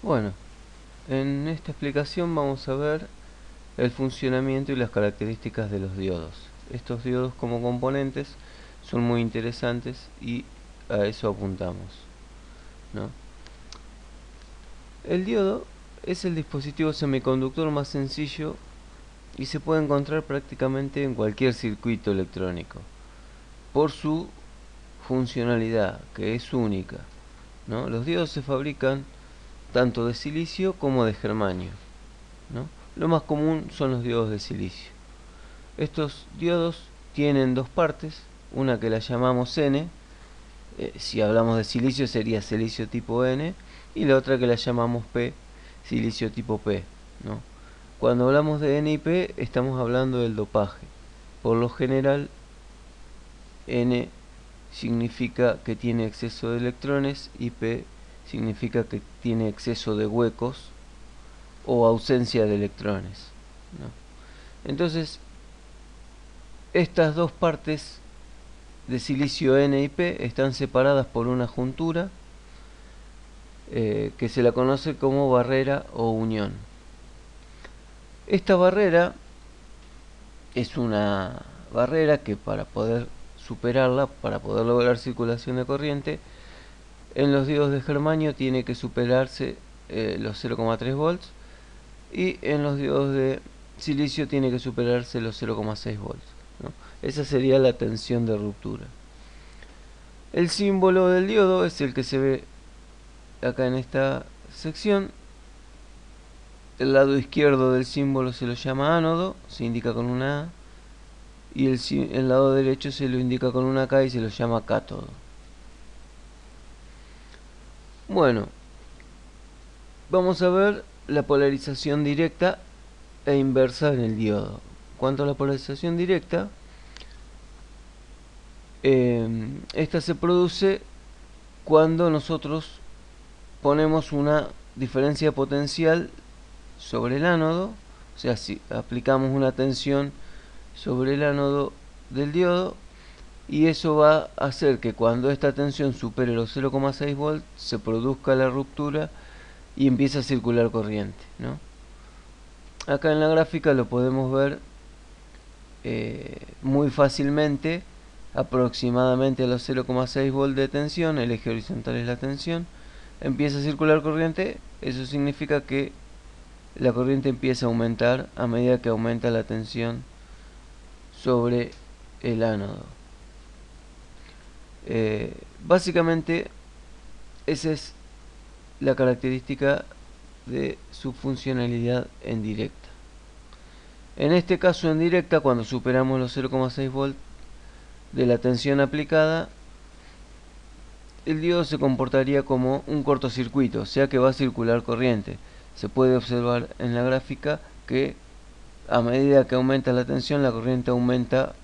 Bueno, en esta explicación vamos a ver el funcionamiento y las características de los diodos. Estos diodos como componentes son muy interesantes y a eso apuntamos, ¿no? El diodo es el dispositivo semiconductor más sencillo y se puede encontrar prácticamente en cualquier circuito electrónico por su funcionalidad, que es única, ¿no? Los diodos se fabrican tanto de silicio como de germanio, ¿no? Lo más común son los diodos de silicio. Estos diodos tienen dos partes, una que la llamamos N, si hablamos de silicio sería silicio tipo N, y la otra que la llamamos P, silicio tipo P, ¿no? Cuando hablamos de N y P estamos hablando del dopaje. Por lo general, N significa que tiene exceso de electrones y P significa que tiene exceso de huecos o ausencia de electrones, ¿no? Entonces, estas dos partes de silicio N y P están separadas por una juntura que se la conoce como barrera o unión. Esta barrera es una barrera que para poder superarla, para poder lograr circulación de corriente, en los diodos de germanio tiene que superarse los 0,3 volts y en los diodos de silicio tiene que superarse los 0,6 volts, ¿no? Esa sería la tensión de ruptura. El símbolo del diodo es el que se ve acá en esta sección. El lado izquierdo del símbolo se lo llama ánodo, se indica con una A, y el lado derecho se lo indica con una K y se lo llama cátodo. Bueno, vamos a ver la polarización directa e inversa en el diodo. Cuanto a la polarización directa, esta se produce cuando nosotros ponemos una diferencia potencial sobre el ánodo, o sea, si aplicamos una tensión sobre el ánodo del diodo, y eso va a hacer que cuando esta tensión supere los 0,6 volts se produzca la ruptura y empieza a circular corriente, ¿no? Acá en la gráfica lo podemos ver muy fácilmente, aproximadamente a los 0,6 volts de tensión, el eje horizontal es la tensión, empieza a circular corriente. Eso significa que la corriente empieza a aumentar a medida que aumenta la tensión sobre el ánodo. Básicamente esa es la característica de su funcionalidad en directa. En este caso en directa, cuando superamos los 0,6 volts de la tensión aplicada, el diodo se comportaría como un cortocircuito, o sea que va a circular corriente. Se puede observar en la gráfica que a medida que aumenta la tensión, la corriente aumenta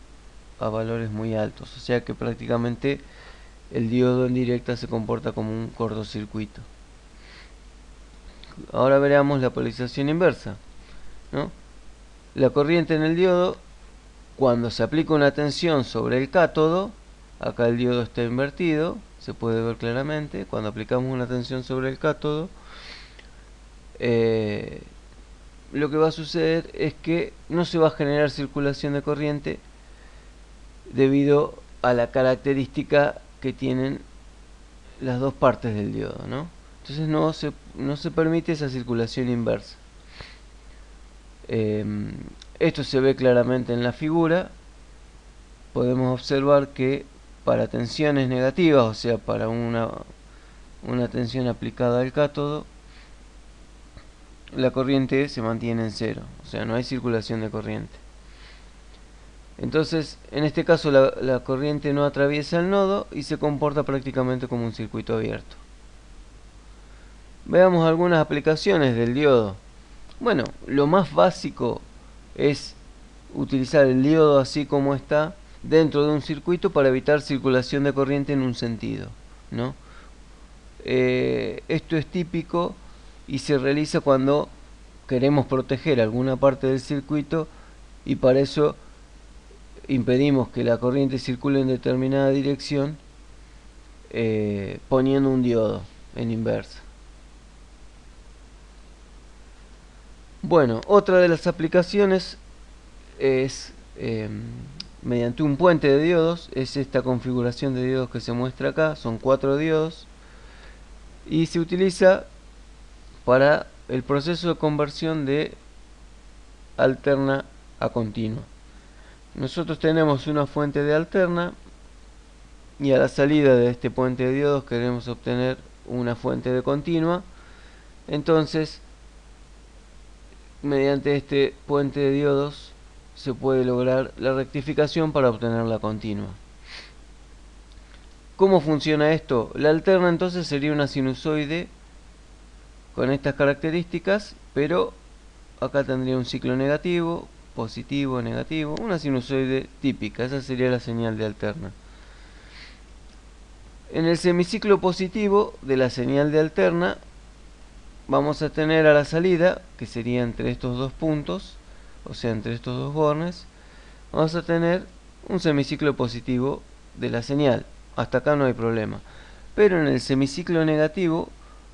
a valores muy altos, o sea que prácticamente el diodo en directa se comporta como un cortocircuito. Ahora veremos la polarización inversa, ¿no? La corriente en el diodo, cuando se aplica una tensión sobre el cátodo, acá el diodo está invertido, se puede ver claramente, cuando aplicamos una tensión sobre el cátodo, lo que va a suceder es que no se va a generar circulación de corriente debido a la característica que tienen las dos partes del diodo, ¿no? Entonces no se permite esa circulación inversa. Esto se ve claramente en la figura. Podemos observar que para tensiones negativas, o sea, para una tensión aplicada al cátodo, la corriente se mantiene en cero, o sea, no hay circulación de corriente. Entonces, en este caso la corriente no atraviesa el nodo y se comporta prácticamente como un circuito abierto. Veamos algunas aplicaciones del diodo. Bueno, lo más básico es utilizar el diodo así como está dentro de un circuito para evitar circulación de corriente en un sentido, ¿no? Esto es típico y se realiza cuando queremos proteger alguna parte del circuito y para eso impedimos que la corriente circule en determinada dirección poniendo un diodo en inversa. Bueno, otra de las aplicaciones es mediante un puente de diodos. Es esta configuración de diodos que se muestra acá. Son 4 diodos y se utiliza para el proceso de conversión de alterna a continua. Nosotros tenemos una fuente de alterna y a la salida de este puente de diodos queremos obtener una fuente de continua. Entonces, mediante este puente de diodos se puede lograr la rectificación para obtener la continua. ¿Cómo funciona esto? La alterna entonces sería una sinusoide con estas características, pero acá tendría un ciclo negativo, positivo, negativo, una sinusoide típica. Esa sería la señal de alterna. En el semiciclo positivo de la señal de alterna vamos a tener a la salida, que sería entre estos dos puntos, o sea, entre estos dos bornes, vamos a tener un semiciclo positivo de la señal. Hasta acá no hay problema. Pero en el semiciclo negativo,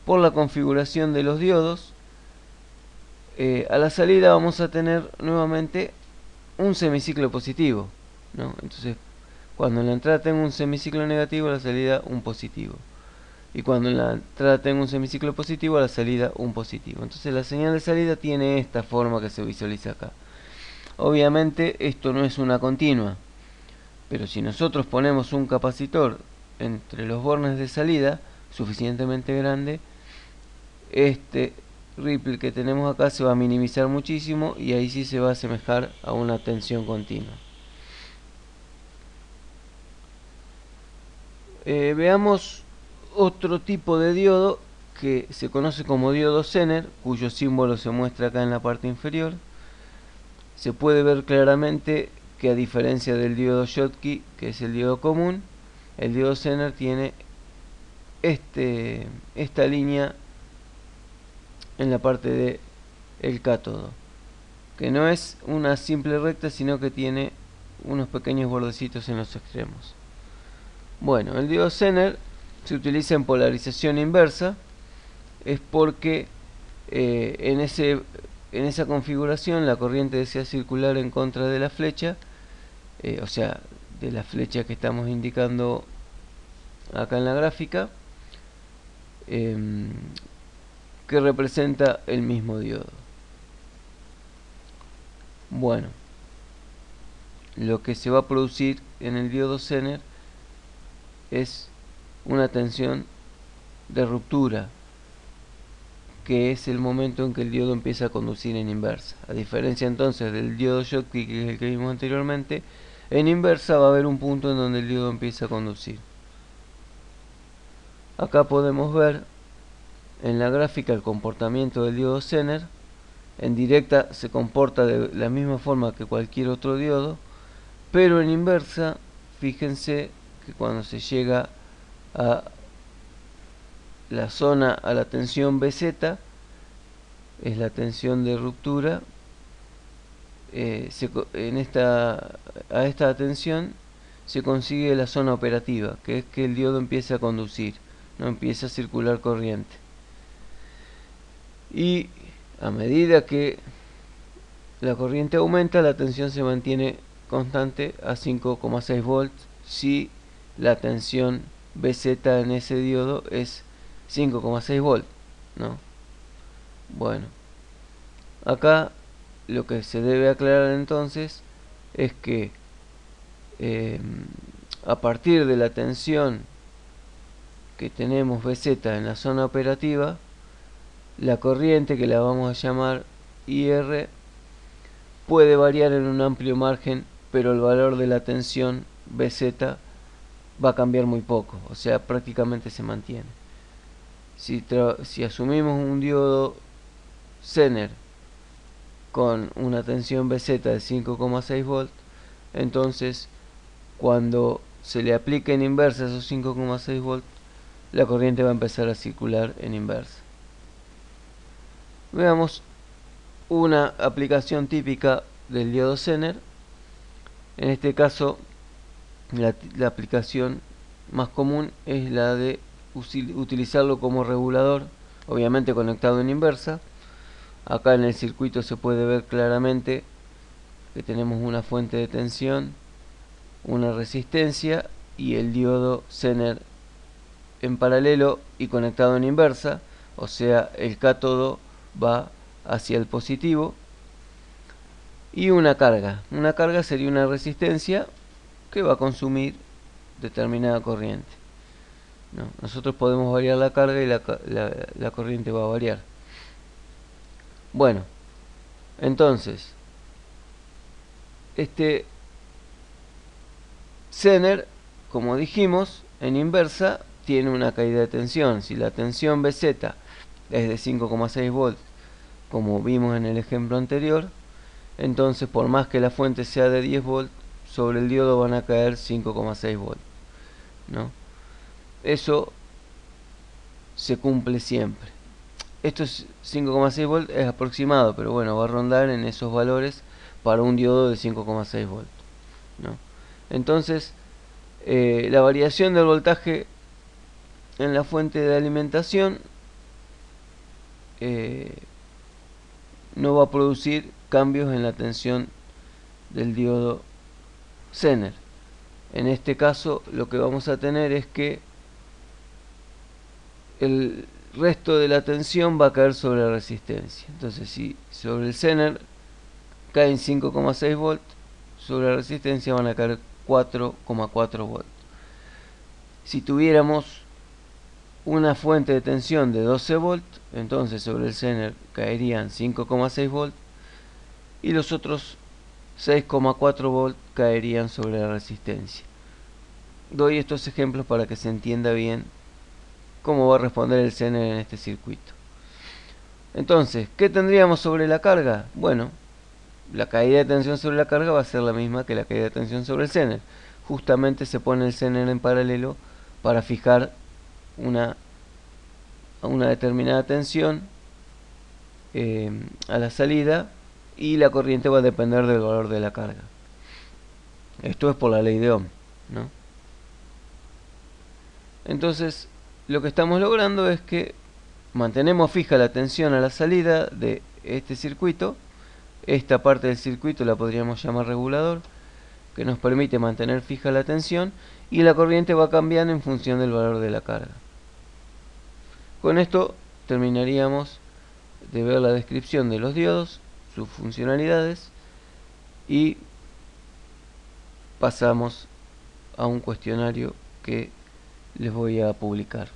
por la configuración de los diodos, a la salida vamos a tener nuevamente un semiciclo positivo, ¿no? Entonces, cuando en la entrada tengo un semiciclo negativo, a la salida un positivo. Y cuando en la entrada tengo un semiciclo positivo, a la salida un positivo. Entonces la señal de salida tiene esta forma que se visualiza acá. Obviamente esto no es una continua, pero si nosotros ponemos un capacitor entre los bornes de salida suficientemente grande, este ripple que tenemos acá se va a minimizar muchísimo y ahí sí se va a asemejar a una tensión continua. Veamos otro tipo de diodo que se conoce como diodo Zener, cuyo símbolo se muestra acá en la parte inferior. Se puede ver claramente que, a diferencia del diodo Schottky, que es el diodo común, el diodo Zener tiene esta línea en la parte de el cátodo, que no es una simple recta, sino que tiene unos pequeños bordecitos en los extremos. Bueno, el diodo Zener se utiliza en polarización inversa. Es porque en esa configuración la corriente desea circular en contra de la flecha, o sea, de la flecha que estamos indicando acá en la gráfica, que representa el mismo diodo. Bueno, lo que se va a producir en el diodo Zener es una tensión de ruptura, que es el momento en que el diodo empieza a conducir en inversa. A diferencia entonces del diodo Schottky, que es el que vimos anteriormente, en inversa va a haber un punto en donde el diodo empieza a conducir. Acá podemos ver en la gráfica el comportamiento del diodo Zener. En directa se comporta de la misma forma que cualquier otro diodo, pero en inversa, fíjense que cuando se llega a la zona, a la tensión BZ, es la tensión de ruptura, a esta tensión se consigue la zona operativa, que es que el diodo empiece a conducir, no empieza a circular corriente. Y a medida que la corriente aumenta, la tensión se mantiene constante a 5,6 volts si la tensión BZ en ese diodo es 5,6 volts, ¿no? Bueno, acá lo que se debe aclarar entonces es que a partir de la tensión que tenemos BZ en la zona operativa, la corriente, que la vamos a llamar IR, puede variar en un amplio margen, pero el valor de la tensión BZ va a cambiar muy poco, o sea, prácticamente se mantiene. Si asumimos un diodo Zener con una tensión BZ de 5,6 volts, entonces cuando se le aplique en inversa esos 5,6 volts, la corriente va a empezar a circular en inversa. Veamos una aplicación típica del diodo Zener. En este caso, la aplicación más común es la de utilizarlo como regulador, obviamente conectado en inversa, Acá en el circuito se puede ver claramente que tenemos una fuente de tensión, una resistencia y el diodo Zener en paralelo y conectado en inversa, o sea, el cátodo va hacia el positivo, y una carga. Una carga sería una resistencia que va a consumir determinada corriente, ¿no? Nosotros podemos variar la carga y la corriente va a variar. Bueno, entonces, este Zener, como dijimos, en inversa tiene una caída de tensión. Si la tensión Bz es de 5,6 volts, como vimos en el ejemplo anterior, entonces por más que la fuente sea de 10 volts, sobre el diodo van a caer 5,6 volts, ¿no? Eso se cumple siempre. Esto es 5,6 volts, es aproximado, pero bueno, va a rondar en esos valores para un diodo de 5,6 volts, ¿no? Entonces, la variación del voltaje en la fuente de alimentación no va a producir cambios en la tensión del diodo Zener. En este caso lo que vamos a tener es que el resto de la tensión va a caer sobre la resistencia. Entonces si sobre el Zener caen 5,6 volts, sobre la resistencia van a caer 4,4 volts. Si tuviéramos una fuente de tensión de 12 volts, entonces sobre el Zener caerían 5,6 volts y los otros 6,4 volts caerían sobre la resistencia. Doy estos ejemplos para que se entienda bien cómo va a responder el Zener en este circuito. Entonces, ¿qué tendríamos sobre la carga? Bueno, la caída de tensión sobre la carga va a ser la misma que la caída de tensión sobre el Zener. Justamente se pone el Zener en paralelo para fijar una determinada tensión a la salida, y la corriente va a depender del valor de la carga. Esto es por la ley de Ohm, ¿no? Entonces, lo que estamos logrando es que mantenemos fija la tensión a la salida de este circuito. Esta parte del circuito la podríamos llamar regulador, que nos permite mantener fija la tensión, y la corriente va cambiando en función del valor de la carga. Con esto terminaríamos de ver la descripción de los diodos, sus funcionalidades, y pasamos a un cuestionario que les voy a publicar.